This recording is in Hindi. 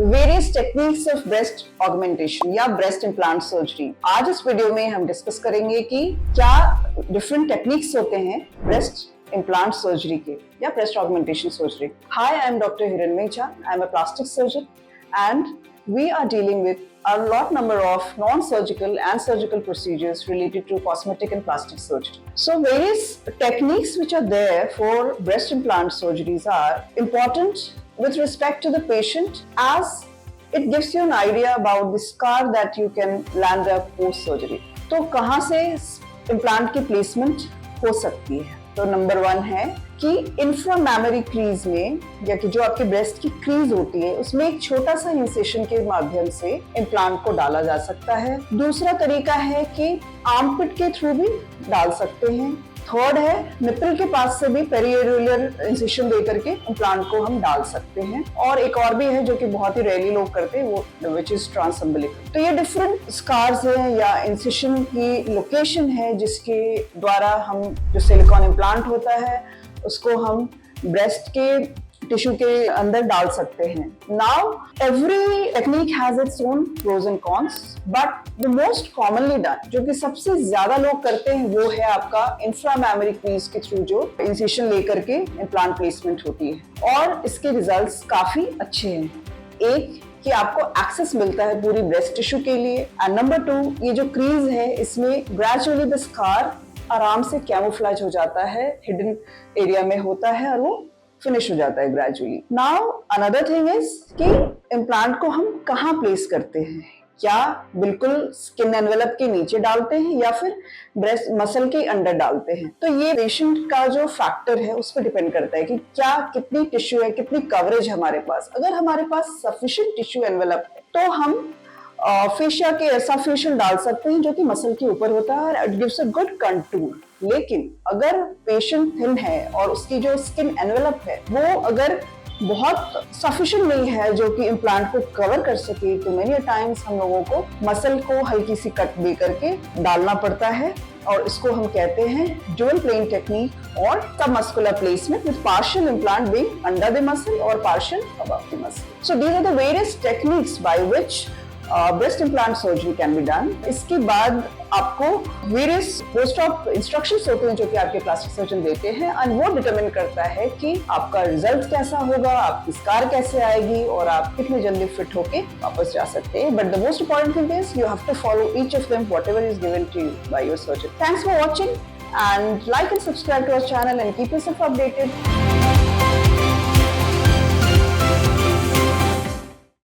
Various techniques of breast augmentation या ब्रेस्ट इम्प्लांट सर्जरी। आज इस वीडियो में हम डिस्कस करेंगे कि क्या डिफरेंट टेक्निक्स होते हैं ब्रेस्ट इम्प्लांट सर्जरी के या breast augmentation surgery. Hi, I am doctor Hiranmayi Jha. I am a plastic surgeon and we are dealing with a lot number of non-surgical and surgical procedures related to cosmetic and plastic surgery. So various techniques which are there for breast implant surgeries are important with respect to the patient, as it gives you an idea about the scar that you can land up post surgery. तो कहाँ से इम्प्लांट की प्लेसमेंट हो सकती है? तो नंबर 1 है कि इंफ्रामैमरी क्रीज में, या कि जो आपके ब्रेस्ट की क्रीज होती है, उसमें एक छोटा सा इंसेशन के माध्यम से इम्प्लांट को डाला जा सकता है। दूसरा तरीका है कि आर्मपिट के थ्रू भी डाल सकते हैं। थर्ड है निपल के पास से भी पेरियोरल इंसेशन देकर के इम्प्लांट को हम डाल सकते हैं। और एक और भी है जो कि बहुत ही रेयरली लोग करते हैं, वो विच इज ट्रांसअम्बिलिकल। तो ये डिफरेंट स्कार्स हैं या इंसेशन की लोकेशन है जिसके द्वारा हम जो सिलिकॉन इम्प्लांट होता है उसको हम ब्रेस्ट के टिश्यू के अंदर डाल सकते हैं। Now every technique has its own pros and cons, but the most commonly done, जो कि सबसे ज्यादा लोग करते हैं, वो है आपका इंफ्रामैमरी क्रीज के थ्रू जो इंसिशन लेकर के इम्प्लांट प्लेसमेंट होती है, और इसके रिजल्ट्स काफी अच्छे हैं। एक कि आपको एक्सेस मिलता है पूरी ब्रेस्ट टिश्यू के लिए, एंड नंबर 2, ये जो क्रीज है इसमें ग्रेजुअली द स्कार आराम से कैमोफ्लेज हो जाता है, हिडन एरिया में होता है और वो फिनिश हो जाता है gradually. Now another thing is कि इम्प्लांट को हम कहाँ प्लेस करते हैं, क्या बिल्कुल स्किन एनवेलप के नीचे डालते हैं या फिर ब्रेस्ट मसल के अंदर डालते हैं। तो ये पेशेंट का जो फैक्टर है उस पर डिपेंड करता है कि क्या कितनी टिश्यू है, कितनी कवरेज हमारे पास। अगर हमारे पास सफिशिएंट टिश्यू एनवेलप है तो हम फेशिया के ऐसा फेशियल डाल सकते हैं जो कि मसल के ऊपर होता है और it gives a good contour. लेकिन अगर पेशेंट थिन है और उसकी जो स्किन एनवेलप है वो अगर बहुत सफिशिएंट नहीं है जो कि इम्प्लांट को कवर कर सके, तो मेनी टाइम्स हम लोगों को मसल को हल्की सी कट दे करके डालना पड़ता है, और इसको हम कहते हैं ड्यूल प्लेन टेक्निक और submuscular placement with partial implant being under the muscle और partial above the muscle. So these are the various techniques by which breast implant surgery can be done. इसके बाद आपको वेरियस पोस्ट ऑप इंस्ट्रक्शंस होते हैं जो कि आपके प्लास्टिक सर्जन देते हैं, एंड वो डिटरमिन करता है कि आपका रिजल्ट कैसा होगा, आपकी स्कार कैसे आएगी और आप कितने जल्दी फिट होके वापस जा सकते हैं। But the most important thing is you have to follow each of them whatever is given to you by your surgeon. Thanks for watching and like and subscribe to our channel and keep yourself updated.